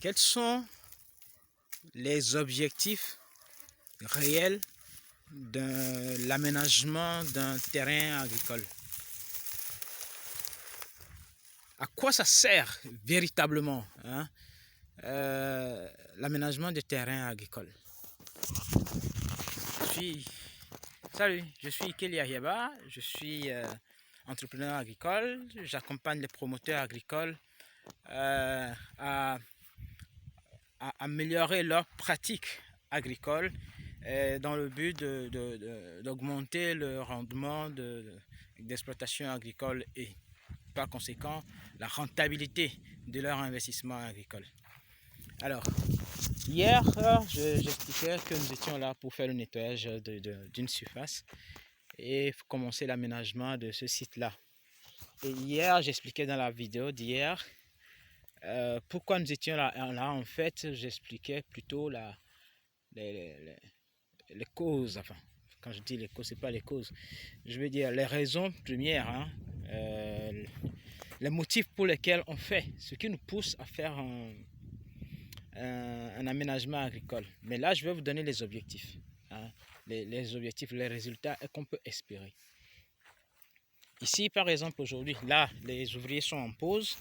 Quels sont les objectifs réels de l'aménagement d'un terrain agricole? À quoi ça sert véritablement, l'aménagement des terrains agricoles? Salut, je suis Kelly Ariaba, je suis entrepreneur agricole. J'accompagne les promoteurs agricoles à améliorer leurs pratiques agricoles dans le but d'augmenter le rendement d'exploitation agricole et par conséquent la rentabilité de leur investissement agricole. Alors, hier, j'expliquais que nous étions là pour faire le nettoyage d'une surface et commencer l'aménagement de ce site-là. Et hier, j'expliquais dans la vidéo d'hier pourquoi nous étions là. En fait, j'expliquais plutôt les causes. Enfin, quand je dis les causes, c'est pas les causes. Je veux dire les raisons premières, les motifs pour lesquels on fait, ce qui nous pousse à faire un aménagement agricole. Mais là, je vais vous donner les objectifs. Les objectifs, les résultats qu'on peut espérer. Ici, par exemple, aujourd'hui, là, les ouvriers sont en pause.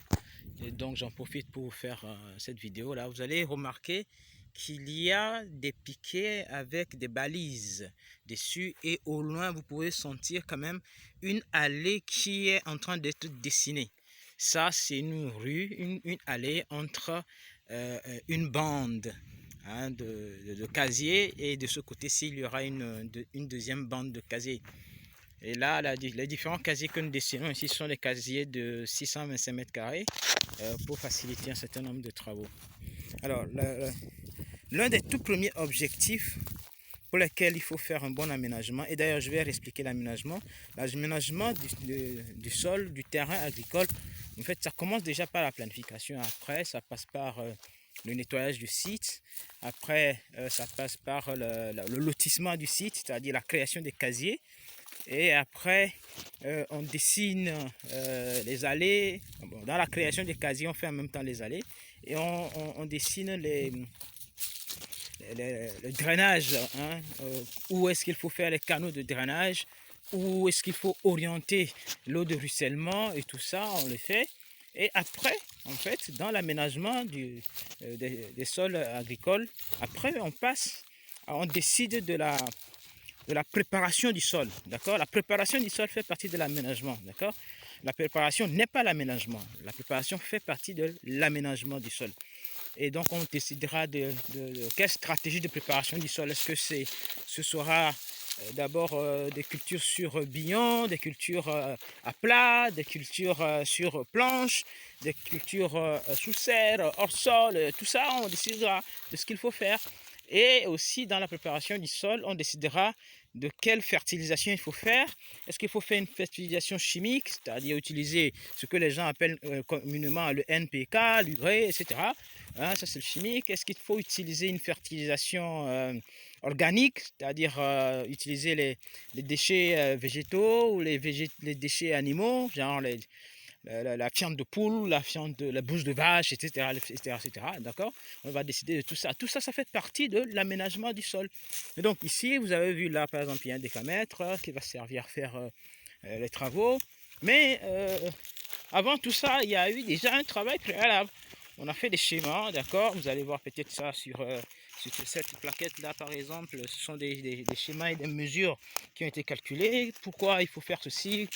Et donc, j'en profite pour faire cette vidéo. Là, vous allez remarquer qu'il y a des piquets avec des balises dessus. Et au loin, vous pouvez sentir quand même une allée qui est en train d'être dessinée. Ça, c'est une rue, une allée entre une bande de casiers. Et de ce côté-ci, il y aura une deuxième bande de casiers. Et là, les différents casiers que nous dessinons ici sont des casiers de 625 mètres carrés pour faciliter un certain nombre de travaux. Alors, l'un des tout premiers objectifs pour lesquels il faut faire un bon aménagement, et d'ailleurs je vais expliquer l'aménagement du sol, du terrain agricole. En fait, ça commence déjà par la planification, après ça passe par le nettoyage du site, après ça passe par le lotissement du site, c'est-à-dire la création des casiers. Et après, on dessine les allées. Bon, dans la création des casiers, on fait en même temps les allées. Et on dessine le drainage. Où est-ce qu'il faut faire les canaux de drainage? Où est-ce qu'il faut orienter l'eau de ruissellement? Et tout ça, on le fait. Et après, en fait, dans l'aménagement des sols agricoles, après, on décide de la préparation du sol, d'accord? La préparation du sol fait partie de l'aménagement, d'accord? La préparation n'est pas l'aménagement. La préparation fait partie de l'aménagement du sol. Et donc, on décidera de quelle stratégie de préparation du sol. Est-ce que ce sera d'abord des cultures sur billon, des cultures à plat, des cultures sur planche, des cultures sous serre, hors sol, tout ça, on décidera de ce qu'il faut faire. Et aussi, dans la préparation du sol, on décidera de quelle fertilisation il faut faire. Est-ce qu'il faut faire une fertilisation chimique, c'est-à-dire utiliser ce que les gens appellent communément le NPK, l'urée, etc. Ça, c'est le chimique. Est-ce qu'il faut utiliser une fertilisation organique, c'est-à-dire utiliser les déchets végétaux ou les déchets animaux, genre la fiente de poule, la bouche de vache, etc. D'accord? On va décider de tout ça. Tout ça, ça fait partie de l'aménagement du sol. Et donc ici, vous avez vu là, par exemple, il y a un décamètre qui va servir à faire les travaux. Mais avant tout ça, il y a eu déjà un travail préalable. On a fait des schémas, d'accord? Vous allez voir peut-être ça sur cette plaquette-là, par exemple. Ce sont des schémas et des mesures qui ont été calculées. Pourquoi il faut faire ceci?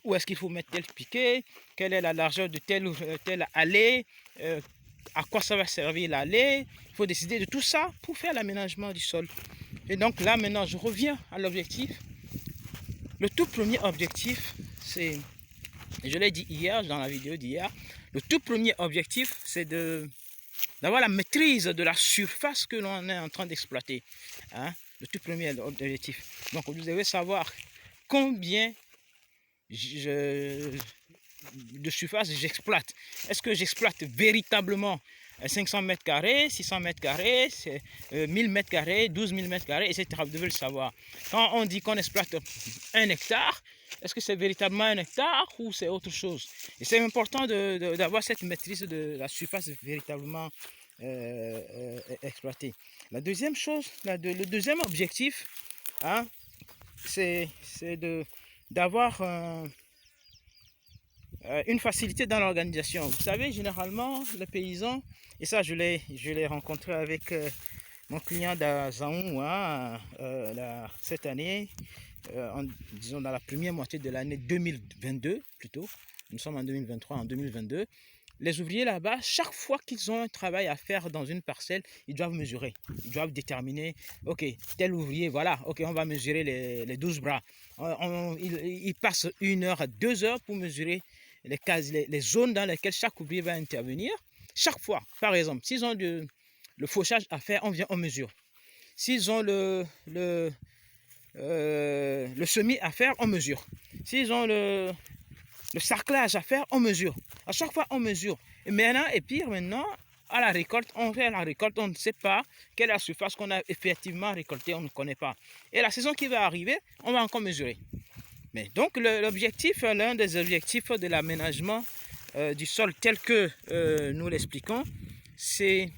Où est-ce qu'il faut mettre tel piquet? Quelle est la largeur de telle allée? À quoi ça va servir l'allée? Il faut décider de tout ça pour faire l'aménagement du sol. Et donc là, maintenant, je reviens à l'objectif. Le tout premier objectif, c'est, je l'ai dit hier, dans la vidéo d'hier, le tout premier objectif, c'est d'avoir la maîtrise de la surface que l'on est en train d'exploiter. Le tout premier objectif. Donc, vous devez savoir combien de surface j'exploite. Est-ce que j'exploite véritablement 500 mètres carrés, 600 mètres carrés, 1000 mètres carrés, 12 000 mètres carrés, etc. Vous devez le savoir. Quand on dit qu'on exploite 1 hectare, est-ce que c'est véritablement 1 hectare ou c'est autre chose? Et c'est important d'avoir cette maîtrise de la surface véritablement exploiter. La deuxième chose, le deuxième objectif, hein, c'est d'avoir une facilité dans l'organisation. Vous savez, généralement, les paysans, et ça je l'ai rencontré avec mon client d'Azaou hein, cette année, disons dans la première moitié de l'année 2022 plutôt, nous sommes en 2023, en 2022, les ouvriers là-bas, chaque fois qu'ils ont un travail à faire dans une parcelle, ils doivent mesurer, ils doivent déterminer, ok, tel ouvrier, voilà, ok, on va mesurer les 12 bras. Ils passent 1 heure à 2 heures pour mesurer les zones dans lesquelles chaque ouvrier va intervenir. Chaque fois, par exemple, s'ils ont le fauchage à faire, on vient, on mesure. S'ils ont le semis à faire, on mesure. S'ils ont le sarclage à faire, on mesure. À chaque fois, on mesure. Et maintenant, et pire, maintenant, à la récolte, on fait la récolte, on ne sait pas quelle est la surface qu'on a effectivement récoltée, on ne connaît pas. Et la saison qui va arriver, on va encore mesurer. Mais donc, l'objectif, l'un des objectifs de l'aménagement du sol tel que nous l'expliquons, c'est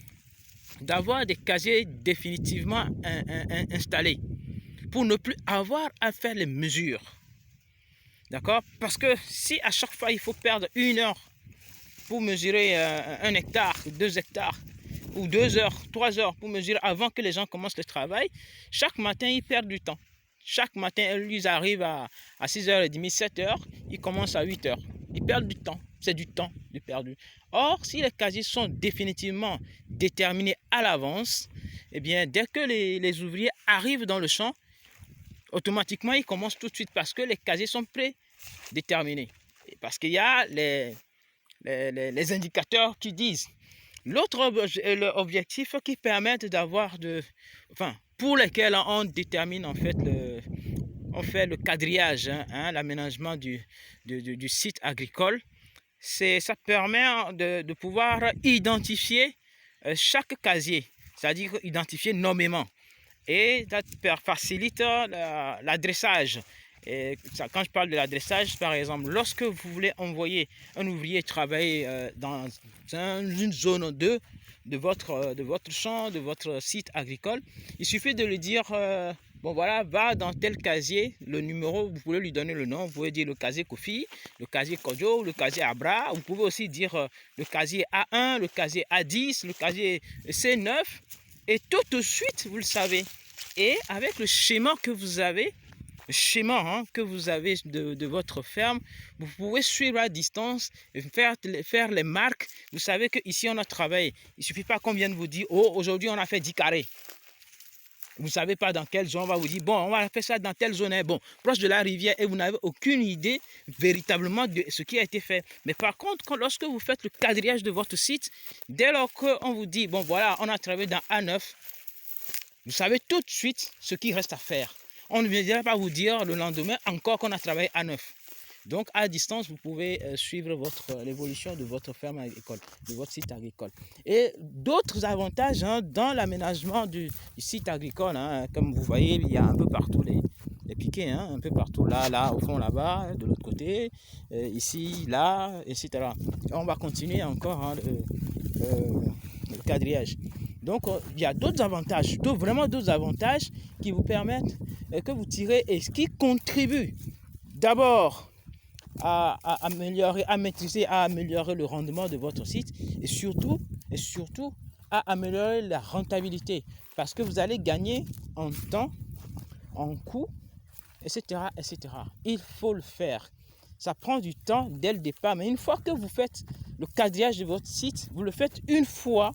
d'avoir des casiers définitivement installés pour ne plus avoir à faire les mesures. D'accord? Parce que si à chaque fois il faut perdre 1 heure pour mesurer 1 hectare, 2 hectares, ou 2 heures, 3 heures pour mesurer avant que les gens commencent le travail, chaque matin ils perdent du temps. Chaque matin, ils arrivent à 6h30, 7h, ils commencent à 8h. Ils perdent du temps, c'est du temps de perdu. Or, si les casiers sont définitivement déterminés à l'avance, eh bien, dès que les ouvriers arrivent dans le champ, automatiquement, ils commencent tout de suite parce que les casiers sont prédéterminés. Parce qu'il y a les indicateurs qui disent. L'autre objectif qui permet d'avoir pour lesquels on détermine en fait on fait le quadrillage, l'aménagement du site agricole, ça permet de pouvoir identifier chaque casier, c'est-à-dire identifier nommément. Et ça facilite l'adressage. Quand je parle de l'adressage, par exemple, lorsque vous voulez envoyer un ouvrier travailler dans une zone 2 de votre champ, de votre site agricole, il suffit de lui dire, bon voilà, va dans tel casier, le numéro, vous pouvez lui donner le nom, vous pouvez dire le casier Kofi, le casier Kodjo, le casier Abra, vous pouvez aussi dire le casier A1, le casier A10, le casier C9, et tout de suite, vous le savez. Et avec le schéma que vous avez, de votre ferme, vous pouvez suivre à distance, faire les marques. Vous savez qu'ici on a travaillé. Il ne suffit pas qu'on vienne vous dire, oh, aujourd'hui on a fait 10 carrés. Vous ne savez pas dans quelle zone, on va vous dire, bon, on va faire ça dans telle zone, bon, proche de la rivière, et vous n'avez aucune idée véritablement de ce qui a été fait. Mais par contre, lorsque vous faites le quadrillage de votre site, dès lors qu'on vous dit, bon voilà, on a travaillé dans A9, vous savez tout de suite ce qu'il reste à faire. On ne viendra pas vous dire le lendemain encore qu'on a travaillé à 9. Donc à distance, vous pouvez suivre l'évolution de votre ferme agricole, de votre site agricole. Et d'autres avantages dans l'aménagement du site agricole, comme vous voyez, il y a un peu partout les piquets, un peu partout, là, au fond, là-bas, de l'autre côté, ici, là, etc. Et on va continuer encore le quadrillage. Donc, il y a d'autres avantages, vraiment d'autres avantages qui vous permettent que vous tirez et qui contribuent d'abord à améliorer, à maîtriser, à améliorer le rendement de votre site et surtout à améliorer la rentabilité parce que vous allez gagner en temps, en coût, etc., etc. Il faut le faire. Ça prend du temps dès le départ, mais une fois que vous faites le quadrillage de votre site, vous le faites une fois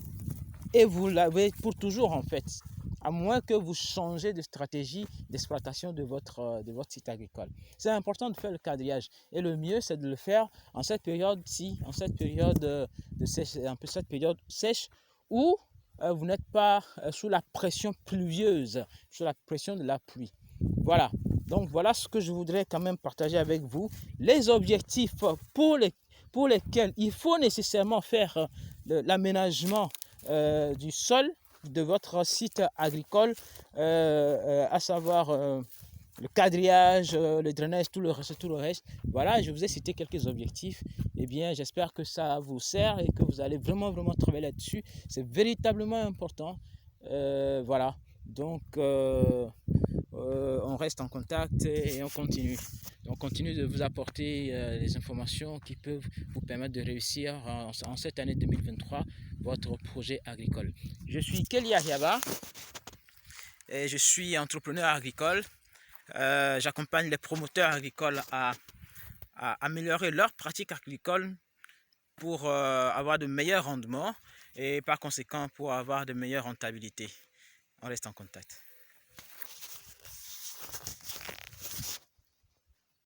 et vous l'avez pour toujours en fait, à moins que vous changez de stratégie d'exploitation de votre site agricole. C'est important de faire le quadrillage et le mieux c'est de le faire en cette période-ci, en cette période de sèche, un peu cette période sèche où vous n'êtes pas sous la pression pluvieuse, sous la pression de la pluie. Voilà, donc voilà ce que je voudrais quand même partager avec vous, les objectifs pour lesquels il faut nécessairement faire l'aménagement du sol de votre site agricole, à savoir le quadrillage, le drainage, tout le reste. Voilà, je vous ai cité quelques objectifs. Eh bien, j'espère que ça vous sert et que vous allez vraiment travailler là-dessus. C'est véritablement important. Voilà, donc on reste en contact et on continue. On continue de vous apporter les informations qui peuvent vous permettre de réussir en cette année 2023 votre projet agricole. Je suis Kelly Ariaba et je suis entrepreneur agricole. J'accompagne les promoteurs agricoles à améliorer leurs pratiques agricoles pour avoir de meilleurs rendements et par conséquent pour avoir de meilleures rentabilités. On reste en contact.